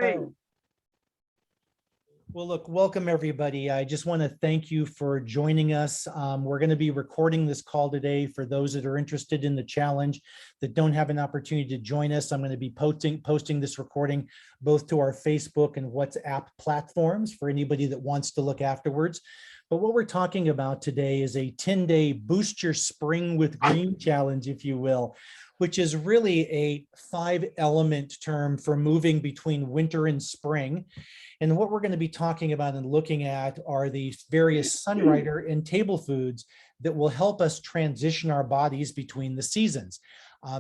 Oh, Well, look, welcome everybody. I just want to thank you for joining us. We're going to be recording this call today for those that are interested in the challenge that don't have an opportunity to join us. I'm going to be posting this recording both to our Facebook and WhatsApp platforms for anybody that wants to look afterwards. But what we're talking about today is a 10-day boost your spring with green challenge, if you will, which is really a 5-element term for moving between winter and spring. And what we're going to be talking about and looking at are the various Sunrider and table foods that will help us transition our bodies between the seasons.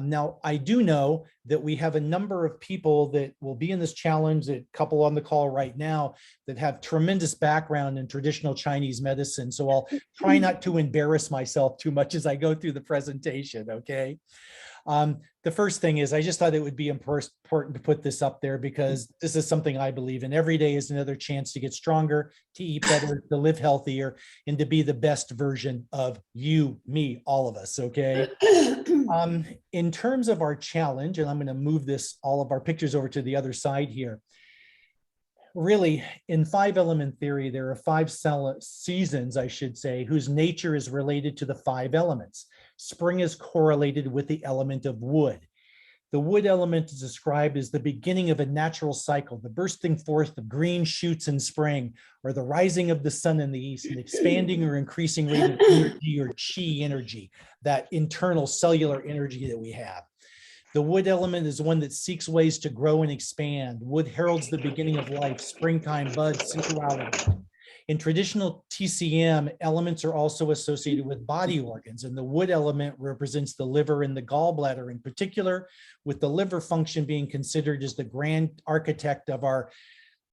Now, I do know that we have a number of people that will be in this challenge, a couple on the call right now, that have tremendous background in traditional Chinese medicine. So I'll try not to embarrass myself too much as I go through the presentation, okay? The first thing is I just thought it would be important to put this up there because this is something I believe in. Every day is another chance to get stronger, to eat better, to live healthier, and to be the best version of you, me, all of us, okay? In terms of our challenge, and I'm going to move all of our pictures over to the other side here. Really, in 5-element theory, there are 5 seasons, I should say, whose nature is related to the 5 elements. Spring is correlated with the element of wood. The wood element is described as the beginning of a natural cycle, the bursting forth of green shoots in spring, or the rising of the sun in the east, an expanding or increasing rate of energy or chi energy, that internal cellular energy that we have. The wood element is one that seeks ways to grow and expand. Wood heralds the beginning of life, springtime, buds, sensuality. In traditional TCM, elements are also associated with body organs, and the wood element represents the liver and the gallbladder in particular, with the liver function being considered as the grand architect of our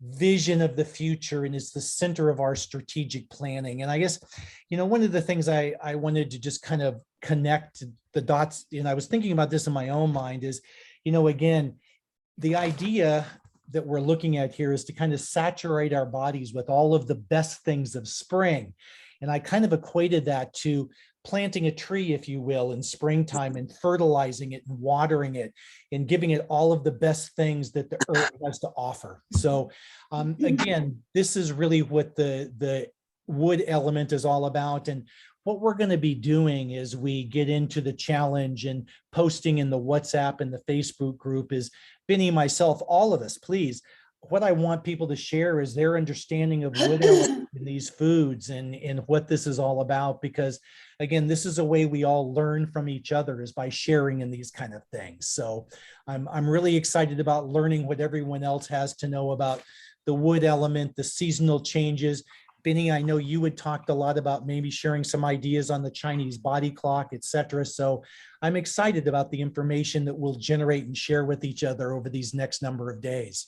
vision of the future and is the center of our strategic planning. And I guess, one of the things I wanted to just kind of connect the dots, and I was thinking about this in my own mind is, again, the idea that we're looking at here is to kind of saturate our bodies with all of the best things of spring. And I kind of equated that to planting a tree, if you will, in springtime and fertilizing it and watering it and giving it all of the best things that the earth has to offer. So again, this is really what the wood element is all about. And what we're going to be doing as we get into the challenge and posting in the WhatsApp and the Facebook group is Benny, myself, all of us, please. What I want people to share is their understanding of wood elements in these foods and what this is all about, because again, this is a way we all learn from each other is by sharing in these kind of things. So I'm really excited about learning what everyone else has to know about the wood element, the seasonal changes. Benny, I know you had talked a lot about maybe sharing some ideas on the Chinese body clock, etc. So I'm excited about the information that we'll generate and share with each other over these next number of days.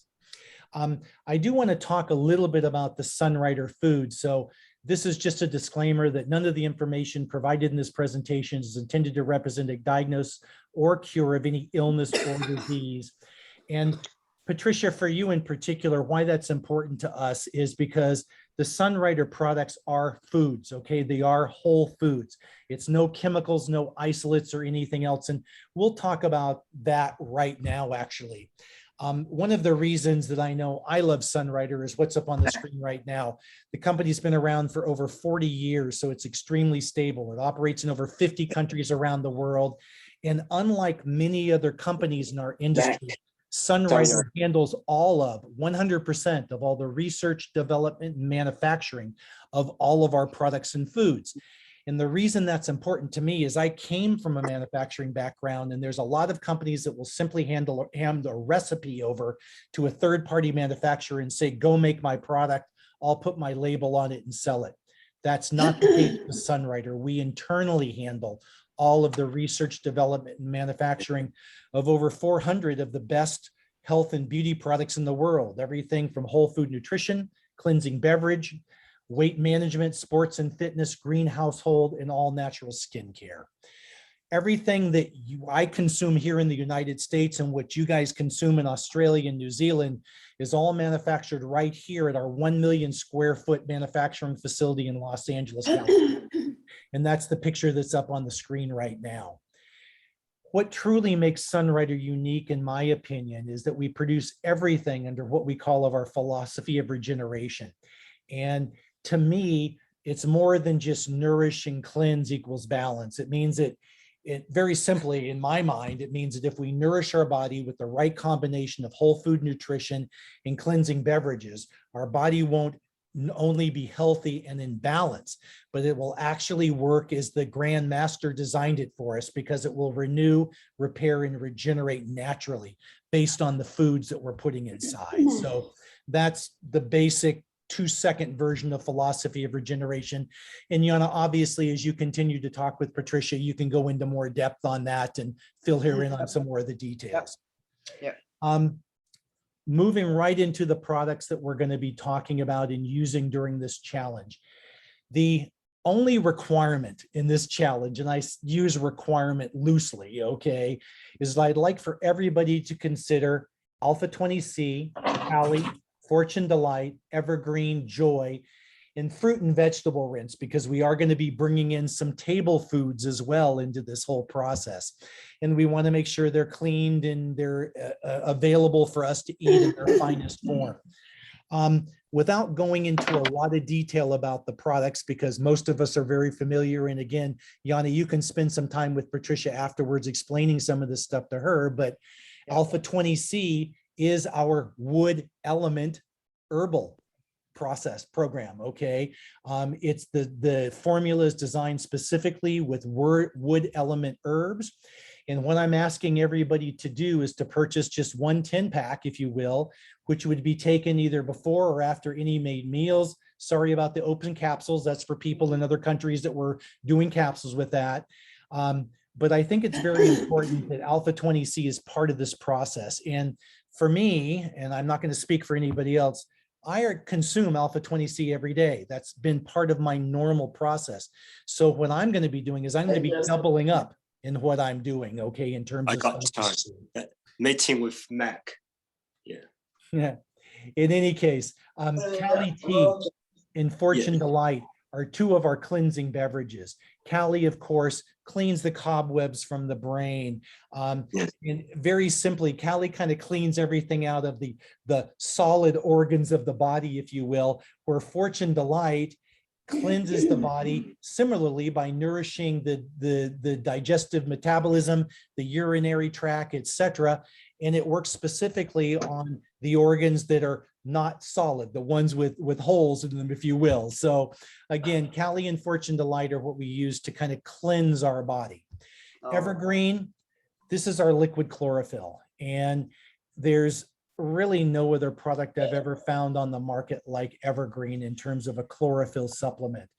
I do want to talk a little bit about the Sunrider food. So this is just a disclaimer that none of the information provided in this presentation is intended to represent a diagnosis or cure of any illness or disease. And Patricia, for you in particular, why that's important to us is because the Sunrider products are foods, okay? They are whole foods. It's no chemicals, no isolates or anything else. And we'll talk about that right now, actually. One of the reasons that I know I love Sunrider is what's up on the screen right now. The company's been around for over 40 years, so it's extremely stable. It operates in over 50 countries around the world. And unlike many other companies in our industry, Sunrider handles all of 100% of all the research, development, and manufacturing of all of our products and foods. And the reason that's important to me is I came from a manufacturing background, and there's a lot of companies that will simply hand a recipe over to a third-party manufacturer and say, go make my product, I'll put my label on it and sell it. That's not the case with Sunrider. We internally handle all of the research, development, and manufacturing of over 400 of the best health and beauty products in the world, everything from whole food nutrition, cleansing beverage, weight management, sports and fitness, green household, and all natural skincare. Everything that I consume here in the United States and what you guys consume in Australia and New Zealand is all manufactured right here at our 1 million square foot manufacturing facility in Los Angeles, California. And that's the picture that's up on the screen right now. what truly makes Sunrider unique, in my opinion, is that we produce everything under what we call of our philosophy of regeneration. And to me, it's more than just nourish and cleanse equals balance. It means that it very simply, in my mind, it means that if we nourish our body with the right combination of whole food nutrition and cleansing beverages, our body won't only be healthy and in balance, but it will actually work as the Grand Master designed it for us, because it will renew, repair, and regenerate naturally based on the foods that we're putting inside. So that's the basic 2-second version of philosophy of regeneration. And Yana, obviously, as you continue to talk with Patricia, you can go into more depth on that and fill her in on some more of the details. Yeah. Moving right into the products that we're going to be talking about and using during this challenge. The only requirement in this challenge, and I use requirement loosely, okay, is I'd like for everybody to consider Alpha 20C, Cali, Fortune Delight, Evergreen, Joy, and fruit and vegetable rinse, because we are going to be bringing in some table foods as well into this whole process. And we want to make sure they're cleaned and they're available for us to eat in their finest form. Without going into a lot of detail about the products, because most of us are very familiar. And again, Yana, you can spend some time with Patricia afterwards explaining some of this stuff to her, but Alpha 20C is our wood element herbal process program. Okay. It's the formula is designed specifically with wood element herbs. And what I'm asking everybody to do is to purchase just 1 10-pack, if you will, which would be taken either before or after any made meals. Sorry about the open capsules. That's for people in other countries that were doing capsules with that. But I think it's very important that Alpha 20C is part of this process. And for me, and I'm not going to speak for anybody else, I consume Alpha 20C every day. That's been part of my normal process. So what I'm going to be doing is I'm going to be doubling up in what I'm doing, okay, in terms I of got time. Meeting with Mac. Yeah. Yeah. In any case, Cali Tea and Fortune Delight are 2 of our cleansing beverages. Cali, of course, cleans the cobwebs from the brain. And very simply, Cali kind of cleans everything out of the solid organs of the body, if you will, where Fortune Delight cleanses the body similarly by nourishing the digestive metabolism, the urinary tract, etc. And it works specifically on the organs that are not solid, the ones with holes in them, if you will. So again, Cali and Fortune Delight are what we use to kind of cleanse our body. Evergreen, this is our liquid chlorophyll. And there's really no other product I've ever found on the market like Evergreen in terms of a chlorophyll supplement.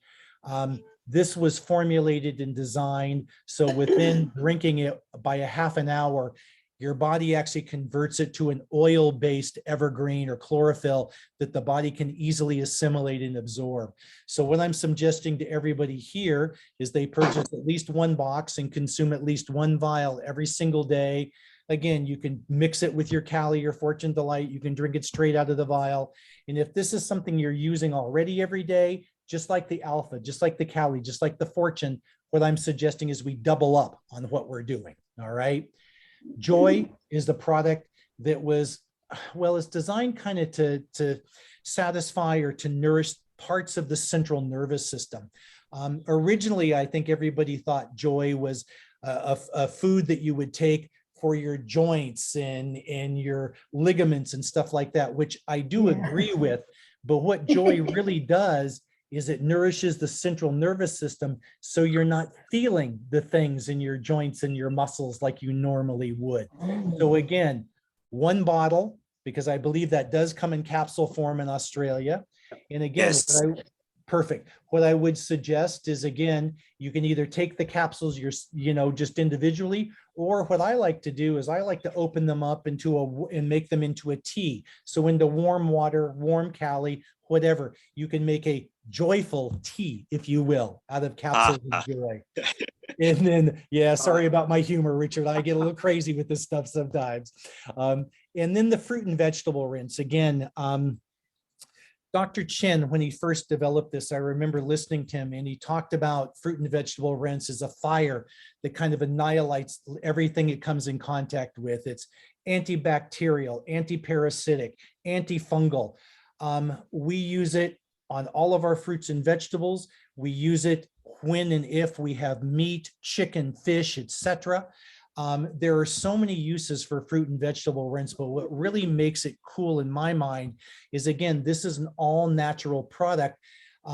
This was formulated and designed so within drinking it by a half an hour, your body actually converts it to an oil-based evergreen or chlorophyll that the body can easily assimilate and absorb. So what I'm suggesting to everybody here is they purchase at least 1 box and consume at least 1 vial every single day. Again, you can mix it with your Cali or Fortune Delight. You can drink it straight out of the vial. And if this is something you're using already every day, just like the Alpha, just like the Cali, just like the Fortune, what I'm suggesting is we double up on what we're doing. All right. Joy is the product that was, well, it's designed kind of to satisfy or to nourish parts of the central nervous system. Originally, I think everybody thought Joy was a food that you would take for your joints and your ligaments and stuff like that, which I do agree with. But what Joy really does is it nourishes the central nervous system, so you're not feeling the things in your joints and your muscles like you normally would. So again, 1 bottle, because I believe that does come in capsule form in Australia. And again, Yes. Perfect. What I would suggest is, again, you can either take the capsules just individually, or what I like to do is I like to open them up and make them into a tea. So into warm water, warm Cali, whatever, you can make a joyful tea, if you will, out of capsules of joy. And then, yeah, sorry about my humor, Richard. I get a little crazy with this stuff sometimes. And then the fruit and vegetable rinse. Again, Dr. Chin, when he first developed this, I remember listening to him, and he talked about fruit and vegetable rinse as a fire that kind of annihilates everything it comes in contact with. It's antibacterial, antiparasitic, antifungal. We use it on all of our fruits and vegetables. We use it when and if we have meat, chicken, fish, etc. There are so many uses for fruit and vegetable rinse, but what really makes it cool in my mind is, again, this is an all natural product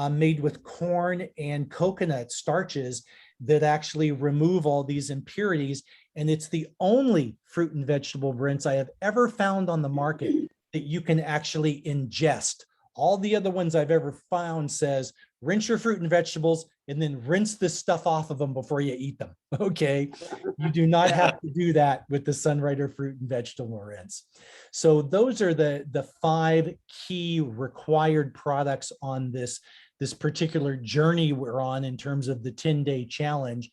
made with corn and coconut starches that actually remove all these impurities. And it's the only fruit and vegetable rinse I have ever found on the market that you can actually ingest. All the other ones I've ever found says, rinse your fruit and vegetables and then rinse this stuff off of them before you eat them. Okay. You do not have to do that with the Sunrider fruit and vegetable rinse. So those are the 5 key required products on this particular journey we're on in terms of the 10-day challenge.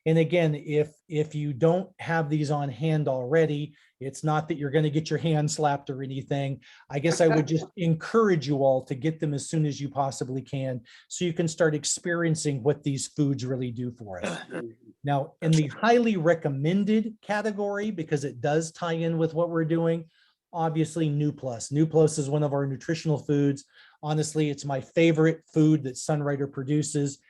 And again, if you don't have these on hand already, it's not that you're going to get your hand slapped or anything. I guess I would just encourage you all to get them as soon as you possibly can, so you can start experiencing what these foods really do for us. Now, in the highly recommended category, because it does tie in with what we're doing, obviously New Plus. New Plus is one of our nutritional foods. Honestly, it's my favorite food that Sunrider produces.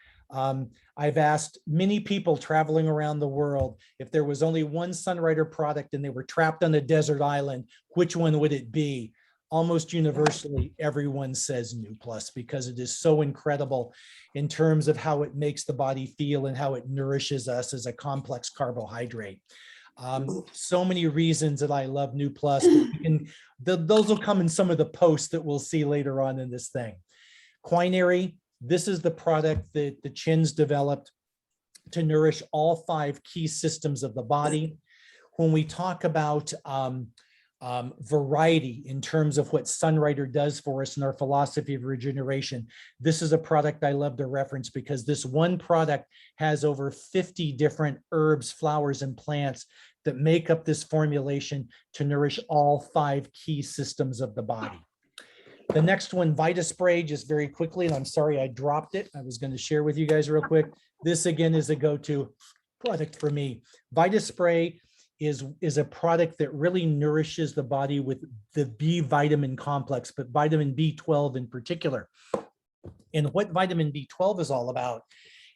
I've asked many people traveling around the world, if there was only one Sunrider product and they were trapped on a desert island, which one would it be? Almost universally, everyone says New Plus, because it is so incredible in terms of how it makes the body feel and how it nourishes us as a complex carbohydrate. So many reasons that I love New Plus, but those will come in some of the posts that we'll see later on in this thing. Quinary. This is the product that the Chins developed to nourish all 5 key systems of the body. When we talk about variety in terms of what Sunrider does for us in our philosophy of regeneration, this is a product I love to reference, because this one product has over 50 different herbs, flowers, and plants that make up this formulation to nourish all 5 key systems of the body. The next one, Vita Spray, just very quickly, and I'm sorry I dropped it. I was going to share with you guys real quick. This again is a go-to product for me. Vita Spray is a product that really nourishes the body with the B vitamin complex, but vitamin B12 in particular. And what vitamin B12 is all about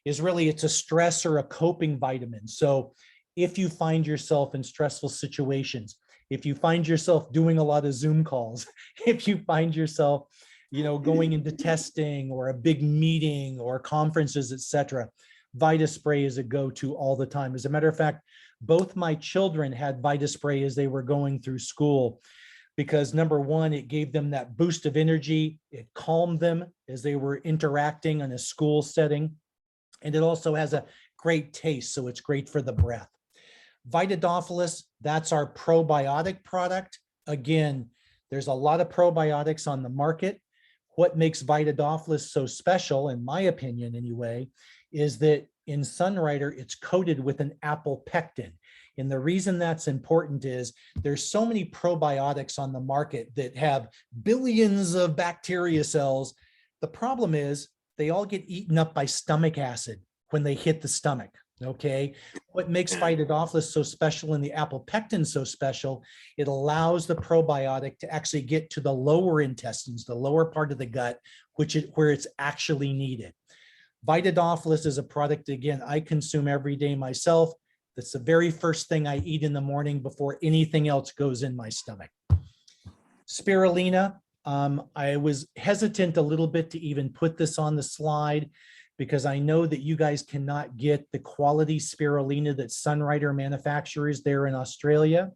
is really, it's a stress or a coping vitamin. So if you find yourself in stressful situations, if you find yourself doing a lot of Zoom calls, if you find yourself, going into testing or a big meeting or conferences, etc., Vita Spray is a go-to all the time. As a matter of fact, both my children had Vita Spray as they were going through school, because number one, it gave them that boost of energy. It calmed them as they were interacting in a school setting. And it also has a great taste, so it's great for the breath. Vitadophilus, that's our probiotic product. Again, there's a lot of probiotics on the market. What makes Vitadophilus so special, in my opinion anyway, is that in Sunrider, it's coated with an apple pectin. And the reason that's important is there's so many probiotics on the market that have billions of bacteria cells. The problem is they all get eaten up by stomach acid when they hit the stomach. Okay, what makes Vitadophilus so special and the apple pectin so special, it allows the probiotic to actually get to the lower intestines, the lower part of the gut, where it's actually needed. Vitadophilus is a product, again, I consume every day myself. That's the very first thing I eat in the morning before anything else goes in my stomach. Spirulina, I was hesitant a little bit to even put this on the slide, because I know that you guys cannot get the quality spirulina that Sunrider manufactures there in Australia.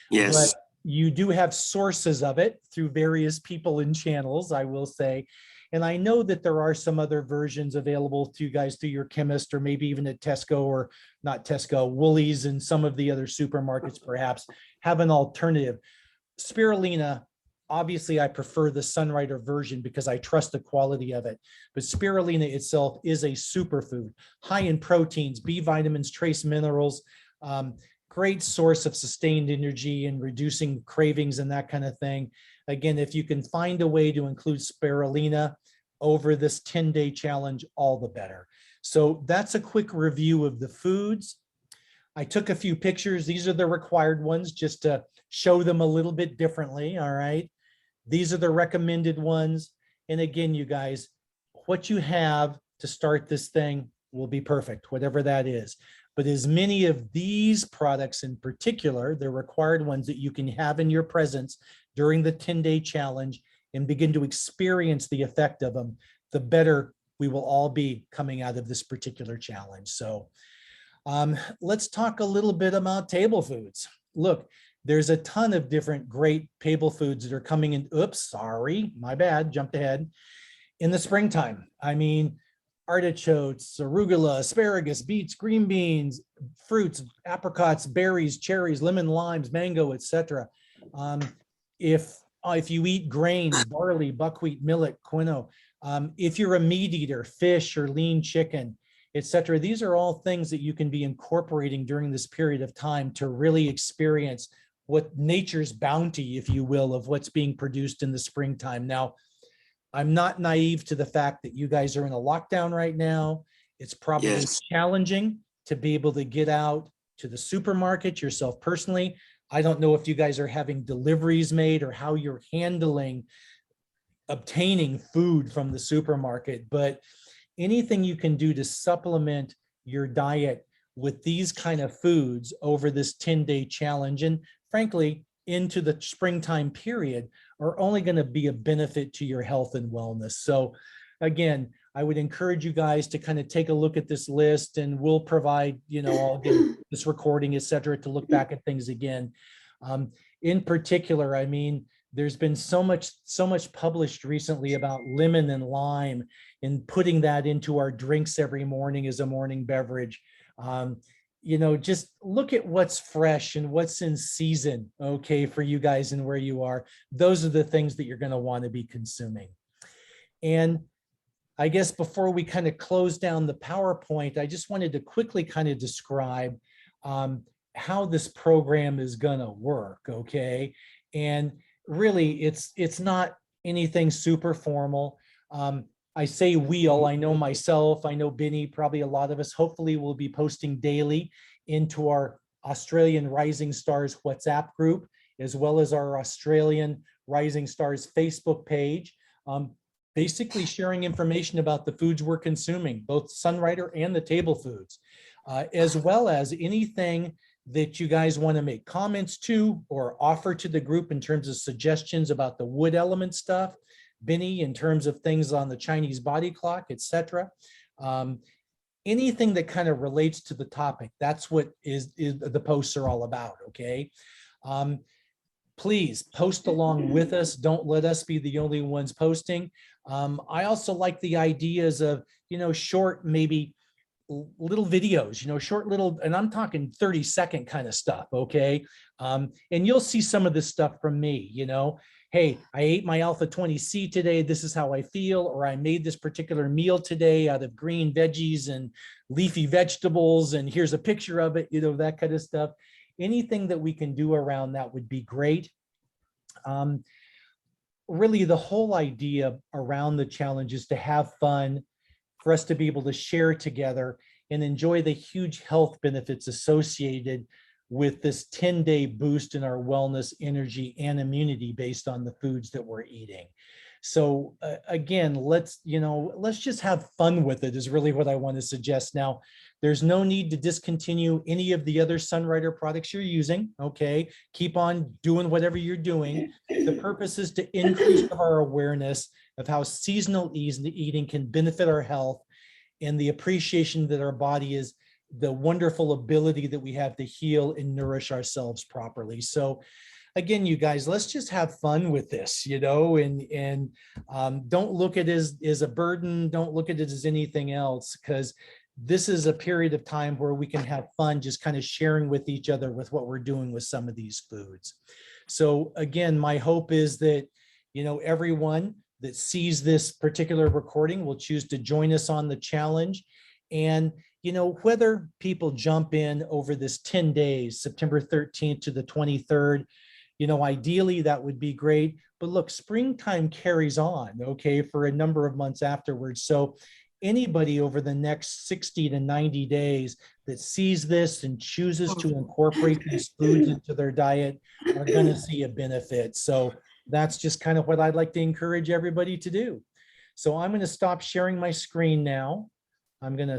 Yes. But you do have sources of it through various people and channels, I will say. And I know that there are some other versions available to you guys through your chemist, or maybe even at Tesco, or not Tesco, Woolies, and some of the other supermarkets perhaps have an alternative. Spirulina, obviously, I prefer the Sunrider version because I trust the quality of it. But spirulina itself is a superfood, high in proteins, B vitamins, trace minerals, great source of sustained energy and reducing cravings and that kind of thing. again, if you can find a way to include spirulina over this 10-day challenge, all the better. So that's a quick review of the foods. I took a few pictures. These are the required ones just to show them a little bit differently. All right. These are the recommended ones. And again, you guys, what you have to start this thing will be perfect, whatever that is. But as many of these products in particular, the required ones that you can have in your presence during the 10-day challenge and begin to experience the effect of them, the better we will all be coming out of this particular challenge. So let's talk a little bit about table foods. Look, there's a ton of different great table foods that are coming in. Oops, sorry, my bad, jumped ahead. In the springtime, I mean, artichokes, arugula, asparagus, beets, green beans, fruits, apricots, berries, cherries, lemon, limes, mango, etc. If you eat grains, barley, buckwheat, millet, quinoa, if you're a meat eater, fish or lean chicken, etc. These are all things that you can be incorporating during this period of time to really experience what nature's bounty, if you will, of what's being produced in the springtime. Now, I'm not naive to the fact that you guys are in a lockdown right now. It's probably Yes. challenging to be able to get out to the supermarket yourself personally. I don't know if you guys are having deliveries made or how you're handling obtaining food from the supermarket, but anything you can do to supplement your diet with these kind of foods over this 10-day challenge, and frankly, into the springtime period, are only going to be a benefit to your health and wellness. So again, I would encourage you guys to kind of take a look at this list, and we'll provide, I'll get this recording, et cetera, to look back at things again. In particular, I mean, there's been so much published recently about lemon and lime and putting that into our drinks every morning as a morning beverage. Just look at what's fresh and what's in season, okay, for you guys and where you are. Those are the things that you're going to want to be consuming. And I guess before we kind of close down the PowerPoint, I just wanted to quickly kind of describe how this program is going to work, okay? And really, it's not anything super formal. I say we'll, I know myself, I know Benny, probably a lot of us, hopefully we'll be posting daily into our Australian Rising Stars WhatsApp group, as well as our Australian Rising Stars Facebook page, basically sharing information about the foods we're consuming, both Sunrider and the table foods, as well as anything that you guys want to make comments to or offer to the group in terms of suggestions about the wood element stuff, Benny in terms of things on the Chinese body clock, etc. Anything that kind of relates to the topic, that's what is the posts are all about, okay? Please post along with us. Don't let us be the only ones posting. I also like the ideas of, short, maybe little videos, short little, and I'm talking 30-second kind of stuff, okay? And you'll see some of this stuff from me, hey, I ate my Alpha 20C today, this is how I feel, or I made this particular meal today out of green veggies and leafy vegetables, and here's a picture of it, that kind of stuff. Anything that we can do around that would be great. Really, the whole idea around the challenge is to have fun, for us to be able to share together and enjoy the huge health benefits associated with this 10-day boost in our wellness, energy, and immunity based on the foods that we're eating. So again, let's just have fun with it is really what I want to suggest. Now, there's no need to discontinue any of the other Sunrider products you're using, okay? Keep on doing whatever you're doing. The purpose is to increase our awareness of how seasonal eating can benefit our health and the appreciation that our body is the wonderful ability that we have to heal and nourish ourselves properly. So again, you guys, let's just have fun with this, and don't look at it as a burden. Don't look at it as anything else, because this is a period of time where we can have fun just kind of sharing with each other with what we're doing with some of these foods. So again, my hope is that, everyone that sees this particular recording will choose to join us on the challenge. And whether people jump in over this 10 days, September 13th to the 23rd, ideally that would be great. But look, springtime carries on, okay, for a number of months afterwards. So anybody over the next 60 to 90 days that sees this and chooses to incorporate these foods into their diet are going to see a benefit. So that's just kind of what I'd like to encourage everybody to do. So I'm going to stop sharing my screen now. I'm going to